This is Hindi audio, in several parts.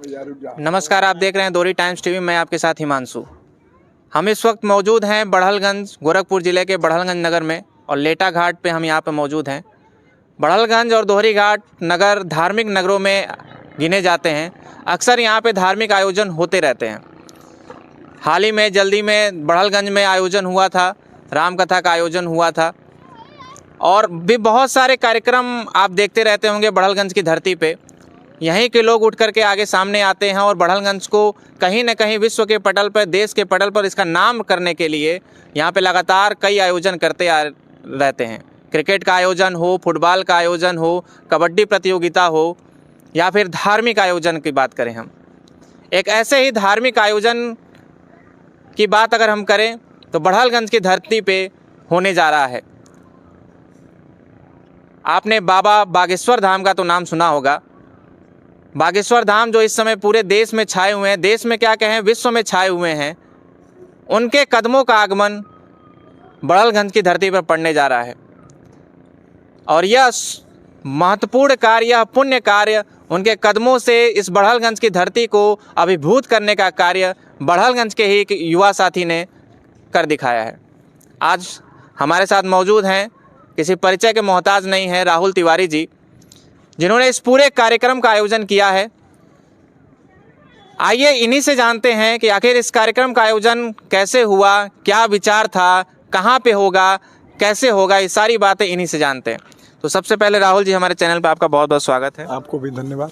नमस्कार, आप देख रहे हैं दोहरी टाइम्स टीवी। मैं आपके साथ हिमांशु। हम इस वक्त मौजूद हैं बड़हलगंज, गोरखपुर ज़िले के बड़हलगंज नगर में, और लेटा घाट पे हम यहाँ पे मौजूद हैं। बड़हलगंज और दोहरी घाट नगर धार्मिक नगरों में गिने जाते हैं। अक्सर यहाँ पे धार्मिक आयोजन होते रहते हैं। हाल ही में जल्दी में बड़हलगंज में आयोजन हुआ था, रामकथा का आयोजन हुआ था, और भी बहुत सारे कार्यक्रम आप देखते रहते होंगे बड़हलगंज की धरती पे। यहीं के लोग उठ करके आगे सामने आते हैं और बड़हलगंज को कहीं न कहीं विश्व के पटल पर, देश के पटल पर इसका नाम करने के लिए यहाँ पे लगातार कई आयोजन करते रहते हैं। क्रिकेट का आयोजन हो, फुटबॉल का आयोजन हो, कबड्डी प्रतियोगिता हो, या फिर धार्मिक आयोजन की बात करें हम। एक ऐसे ही धार्मिक आयोजन की बात अगर हम करें तो बड़हलगंज की धरती पे होने जा रहा है। आपने बाबा बागेश्वर धाम का तो नाम सुना होगा। बागेश्वर धाम जो इस समय पूरे देश में छाए हुए हैं, देश में क्या कहें, विश्व में छाए हुए हैं, उनके कदमों का आगमन बड़हलगंज की धरती पर पड़ने जा रहा है। और यह महत्वपूर्ण कार्य, यह पुण्य कार्य, उनके कदमों से इस बड़हलगंज की धरती को अभिभूत करने का कार्य बड़हलगंज के ही एक युवा साथी ने कर दिखाया है। आज हमारे साथ मौजूद हैं, किसी परिचय के मोहताज नहीं है, राहुल तिवारी जी, जिन्होंने इस पूरे कार्यक्रम का आयोजन किया है। आइए इन्हीं से जानते हैं कि आखिर इस कार्यक्रम का आयोजन कैसे हुआ, क्या विचार था, कहाँ पे होगा, कैसे होगा, ये सारी बातें इन्हीं से जानते हैं। तो सबसे पहले राहुल जी, हमारे चैनल पे आपका बहुत बहुत स्वागत है। आपको भी धन्यवाद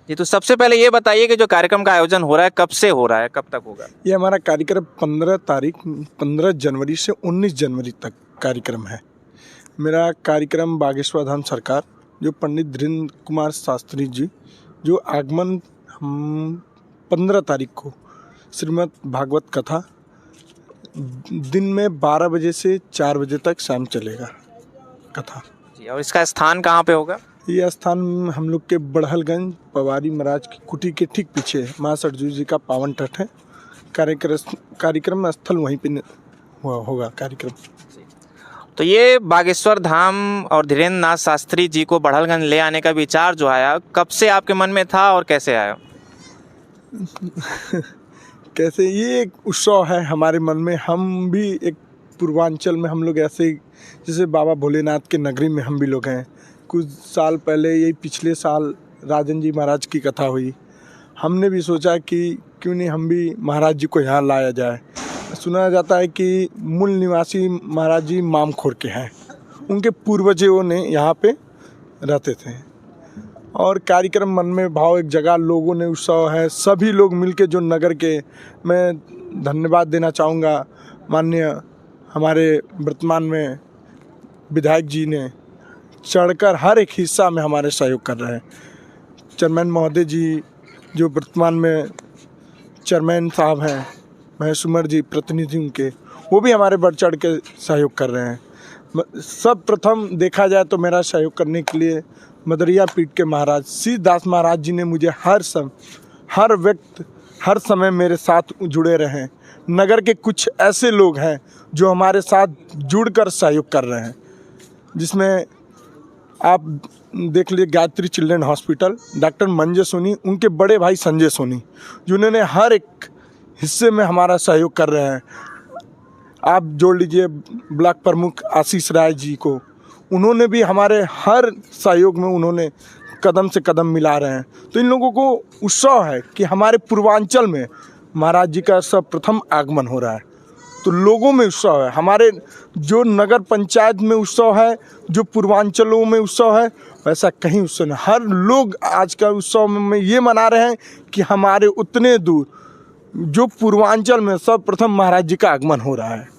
जी। तो सबसे पहले ये बताइए कि जो कार्यक्रम का आयोजन हो रहा है, कब से हो रहा है, कब तक होगा? ये हमारा कार्यक्रम 15 जनवरी से 19 जनवरी तक कार्यक्रम है। मेरा कार्यक्रम बागेश्वर धाम सरकार, जो पंडित धीरेन्द्र कुमार शास्त्री जी, जो आगमन हम 15 तारीख को श्रीमद् भागवत कथा दिन में 12 बजे से 4 बजे तक शाम चलेगा कथा जी। और इसका स्थान कहाँ पे होगा? ये स्थान हम लोग के बड़हलगंज पवारी महाराज की कुटी के ठीक पीछे माँ सरजू जी का पावन तट है। कार्यक्रम स्थल वहीं पे होगा कार्यक्रम। तो ये बागेश्वर धाम और धीरेन्द्र नाथ शास्त्री जी को बड़हलगंज ले आने का विचार जो आया, कब से आपके मन में था और कैसे आया? कैसे, ये एक उत्सव है हमारे मन में। हम भी एक पूर्वांचल में हम लोग ऐसे, जैसे बाबा भोलेनाथ के नगरी में हम भी लोग हैं। कुछ साल पहले, यही पिछले साल राजन जी महाराज की कथा हुई। हमने भी सोचा कि क्यों नहीं हम भी महाराज जी को यहाँ लाया जाए। सुना जाता है कि मूल निवासी महाराज जी मामखोर के हैं, उनके पूर्वजों ने यहाँ पे रहते थे। और कार्यक्रम मन में भाव एक जगह लोगों ने, उत्सव है, सभी लोग मिलके जो नगर के, मैं धन्यवाद देना चाहूँगा माननीय हमारे वर्तमान में विधायक जी ने चढ़कर हर एक हिस्सा में हमारे सहयोग कर रहे हैं। चेयरमैन महोदय जी जो वर्तमान में चेयरमैन साहब हैं, महेश उमर जी प्रतिनिधि उनके, वो भी हमारे बढ़ चढ़ के सहयोग कर रहे हैं। सब प्रथम देखा जाए तो मेरा सहयोग करने के लिए मदरिया पीठ के महाराज सीदास महाराज जी ने मुझे हर समय मेरे साथ जुड़े रहे। नगर के कुछ ऐसे लोग हैं जो हमारे साथ जुड़कर सहयोग कर रहे हैं, जिसमें आप देख लीजिए Gayatri children hospital, doctor Manjay Soni, उनके बड़े भाई संजय सोनी, जिन्होंने हर एक हिस्से में हमारा सहयोग कर रहे हैं। आप जोड़ लीजिए ब्लॉक प्रमुख आशीष राय जी को, उन्होंने भी हमारे हर सहयोग में उन्होंने कदम से कदम मिला रहे हैं। तो इन लोगों को उत्सव है कि हमारे पूर्वांचल में महाराज जी का सर्वप्रथम आगमन हो रहा है। तो लोगों में उत्सव है, हमारे जो नगर पंचायत में उत्सव है, जो पूर्वांचलों में उत्सव है, वैसा कहीं उत्सव नहीं। हर लोग आज का उत्सव में ये मना रहे हैं कि हमारे उतने दूर जो पूर्वांचल में सर्वप्रथम महाराज जी का आगमन हो रहा है।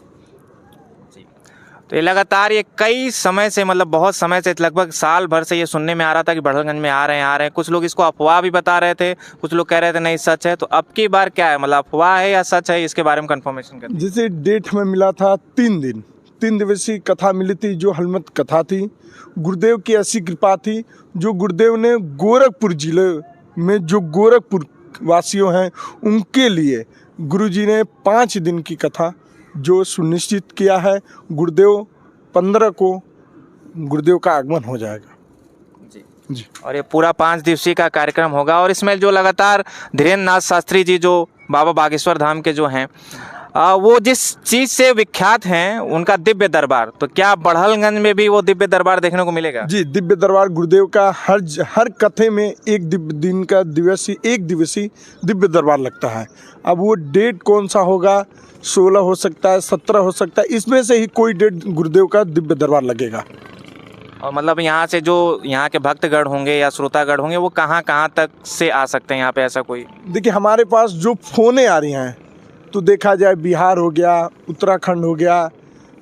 तो ये लगातार ये कई समय से, मतलब बहुत समय से, लगभग साल भर से ये सुनने में आ रहा था कि बड़हलगंज में आ रहे हैं। कुछ लोग इसको अफवाह भी बता रहे थे, कुछ लोग कह रहे थे नहीं सच है। तो अब की बार क्या है, मतलब अफवाह है या सच है, इसके बारे में कंफर्मेशन कर। जैसे डेट में मिला था 3 दिवसीय कथा मिली थी, जो हलमत कथा थी। गुरुदेव की ऐसी कृपा थी, जो गुरुदेव ने गोरखपुर जिले में जो गोरखपुर वासियों हैं उनके लिए गुरुजी ने 5 दिन की कथा जो सुनिश्चित किया है। गुरुदेव 15 को गुरुदेव का आगमन हो जाएगा। जी। जी। और ये पूरा 5 दिवसीय का कार्यक्रम होगा और इसमें जो लगातार धीरेन्द्र नाथ शास्त्री जी जो बाबा बागेश्वर धाम के जो हैं वो जिस चीज़ से विख्यात हैं उनका दिव्य दरबार, तो क्या बढ़लगंज में भी वो दिव्य दरबार देखने को मिलेगा? जी, दिव्य दरबार गुरुदेव का हर कथे में एक दिव्य दिन का एक दिवसीय दिव्य दरबार लगता है। अब वो डेट कौन सा होगा, 16 हो सकता है, 17 हो सकता है, इसमें से ही कोई डेट गुरुदेव का दिव्य दरबार लगेगा। और मतलब यहाँ से जो यहाँ के भक्तगण होंगे या श्रोतागण होंगे वो कहाँ कहाँ तक से आ सकते हैं यहाँ पे, ऐसा कोई? देखिए, हमारे पास जो फोने आ रही हैं तो देखा जाए बिहार हो गया, उत्तराखंड हो गया,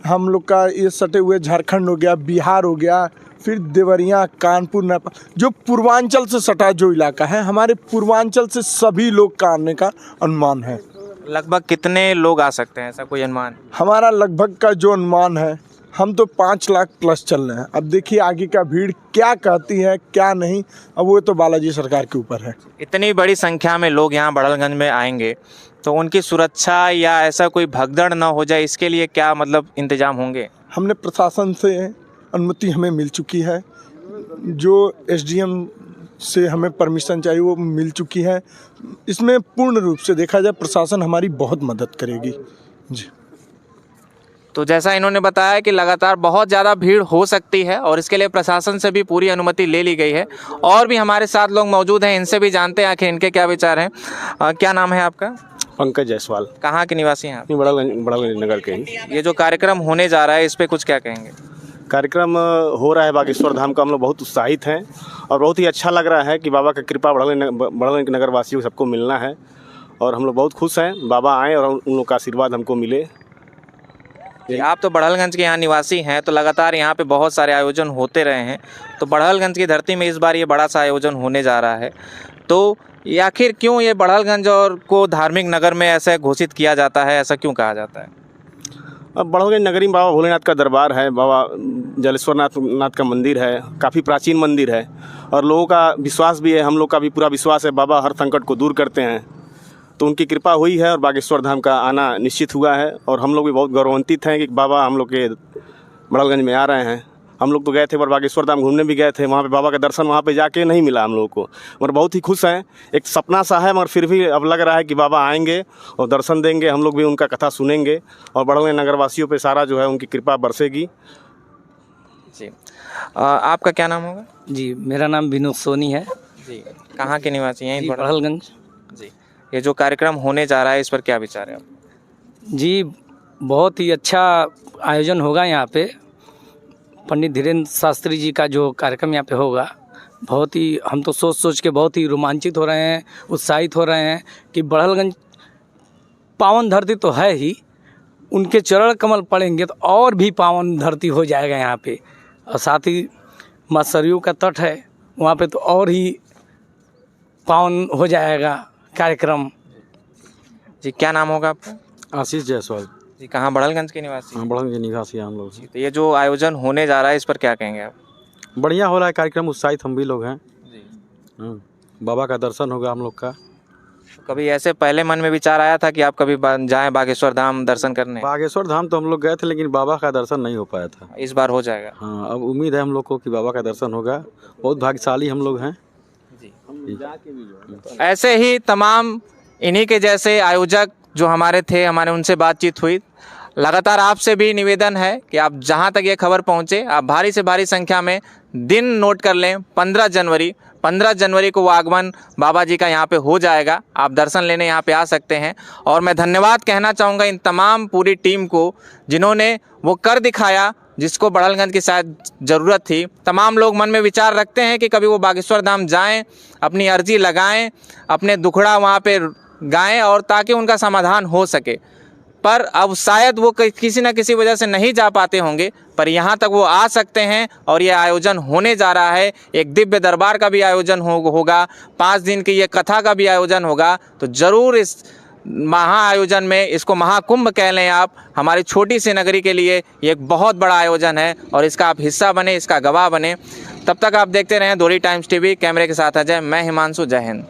हम लोग का ये सटे हुए झारखंड हो गया, बिहार हो गया, फिर देवरिया, कानपुर, नेपाल, जो पूर्वांचल से सटा जो इलाका है, हमारे पूर्वांचल से सभी लोग का आने का अनुमान है। लगभग कितने लोग आ सकते हैं, ऐसा कोई अनुमान? हमारा लगभग का जो अनुमान है, हम तो 5 लाख प्लस चल रहे हैं। अब देखिए आगे का भीड़ क्या कहती है क्या नहीं, अब वो तो बालाजी सरकार के ऊपर है। इतनी बड़ी संख्या में लोग यहाँ बढ़लगंज में आएंगे तो उनकी सुरक्षा या ऐसा कोई भगदड़ ना हो जाए, इसके लिए क्या मतलब इंतजाम होंगे? हमने प्रशासन से अनुमति हमें मिल चुकी है, जो एसडीएम से हमें परमिशन चाहिए वो मिल चुकी है। इसमें पूर्ण रूप से देखा जाए प्रशासन हमारी बहुत मदद करेगी जी। तो जैसा इन्होंने बताया कि लगातार बहुत ज़्यादा भीड़ हो सकती है और इसके लिए प्रशासन से भी पूरी अनुमति ले ली गई है। और भी हमारे साथ लोग मौजूद हैं, इनसे भी जानते हैं आखिर इनके क्या विचार हैं। क्या नाम है आपका? पंकज जायसवाल। कहाँ के निवासी हैं आप? बढ़लगंज नगर के ही। ये जो कार्यक्रम होने जा रहा है इस पर कुछ क्या कहेंगे? कार्यक्रम हो रहा है बागेश्वर धाम का, हम लोग बहुत उत्साहित हैं और बहुत ही अच्छा लग रहा है कि बाबा का कृपा बढ़लगंज नगर वासियों सबको मिलना है और हम लोग बहुत खुश हैं बाबा आएँ और उन लोग का आशीर्वाद हमको मिले। आप तो बढ़लगंज के यहाँ निवासी हैं, तो लगातार यहाँ पे बहुत सारे आयोजन होते रहे हैं, तो बढ़लगंज की धरती में इस बार ये बड़ा सा आयोजन होने जा रहा है, तो ये आखिर क्यों ये बढ़लगंज और को धार्मिक नगर में ऐसे घोषित किया जाता है, ऐसा क्यों कहा जाता है? अब बढ़लगंज नगरी में बाबा भोलेनाथ का दरबार है, बाबा जलेश्वर नाथ का मंदिर है, काफ़ी प्राचीन मंदिर है और लोगों का विश्वास भी है, हम लोग का भी पूरा विश्वास है बाबा हर संकट को दूर करते हैं, तो उनकी कृपा हुई है और बागेश्वर धाम का आना निश्चित हुआ है और हम लोग भी बहुत गौरवान्वित हैं कि बाबा हम लोग के बढ़लगंज में आ रहे हैं। हम लोग तो गए थे पर बागेश्वर धाम घूमने भी गए थे, वहाँ पे बाबा का दर्शन वहाँ पे जाके नहीं मिला हम लोगों को, मगर बहुत ही खुश हैं। एक सपना सा है मगर फिर भी अब लग रहा है कि बाबा आएंगे और दर्शन देंगे, हम लोग भी उनका कथा सुनेंगे और बढ़लगंज नगरवासियों पे सारा जो है उनकी कृपा बरसेगी जी। आपका क्या नाम होगा? जी, मेरा नाम विनोद सोनी है जी। कहाँ के निवासी हैं? बढ़लगंज जी। ये जो कार्यक्रम होने जा रहा है इस पर क्या विचार है आप? जी, बहुत ही अच्छा आयोजन होगा यहाँ पे। पंडित धीरेन्द्र शास्त्री जी का जो कार्यक्रम यहाँ पे होगा, बहुत ही, हम तो सोच के बहुत ही रोमांचित हो रहे हैं, उत्साहित हो रहे हैं कि बढ़लगंज पावन धरती तो है ही, उनके चरण कमल पड़ेंगे तो और भी पावन धरती हो जाएगा यहाँ पे। और साथ ही माँ सरयू का तट है, वहाँ पे तो और ही पावन हो जाएगा कार्यक्रम। जी, क्या नाम होगा आपका? आशीष जायसवाल जी। कहाँ? बढ़लगंज के निवासी? हाँ, बढ़लगंज के निवासी हैं हम लोग। तो ये जो आयोजन होने जा रहा है इस पर क्या कहेंगे आप? बढ़िया हो रहा है कार्यक्रम, उत्साहित हम भी लोग हैं जी। बाबा का दर्शन होगा हम लोग का। कभी ऐसे पहले मन में विचार आया था कि आप कभी जाएं बागेश्वर धाम दर्शन करने? बागेश्वर धाम तो हम लोग गए थे लेकिन बाबा का दर्शन नहीं हो पाया था। इस बार हो जाएगा? हाँ, अब उम्मीद है हम लोग को कि बाबा का दर्शन होगा। बहुत भाग्यशाली हम लोग हैं जी। तो ऐसे ही तमाम इन्हीं के जैसे आयोजक जो हमारे थे, हमारे उनसे बातचीत हुई। लगातार आपसे भी निवेदन है कि आप जहां तक ये खबर पहुंचे आप भारी से भारी संख्या में दिन नोट कर लें। 15 जनवरी को वो आगमन बाबा जी का यहाँ पे हो जाएगा, आप दर्शन लेने यहाँ पे आ सकते हैं। और मैं धन्यवाद कहना चाहूँगा इन तमाम पूरी टीम को जिन्होंने वो कर दिखाया जिसको बढ़लगंज की शायद ज़रूरत थी। तमाम लोग मन में विचार रखते हैं कि कभी वो बागेश्वर धाम जाएं, अपनी अर्जी लगाएं, अपने दुखड़ा वहाँ पे गाएं और ताकि उनका समाधान हो सके, पर अब शायद वो किसी न किसी वजह से नहीं जा पाते होंगे, पर यहाँ तक वो आ सकते हैं और ये आयोजन होने जा रहा है। एक दिव्य दरबार का भी आयोजन होगा, 5 दिन की ये कथा का भी आयोजन होगा। तो ज़रूर इस महा आयोजन में, इसको महाकुंभ कह लें आप, हमारी छोटी सी नगरी के लिए ये एक बहुत बड़ा आयोजन है और इसका आप हिस्सा बने, इसका गवाह बने। तब तक आप देखते रहें दोहरी टाइम्स टीवी। कैमरे के साथ अजय, मैं हिमांशु। जय हिंद।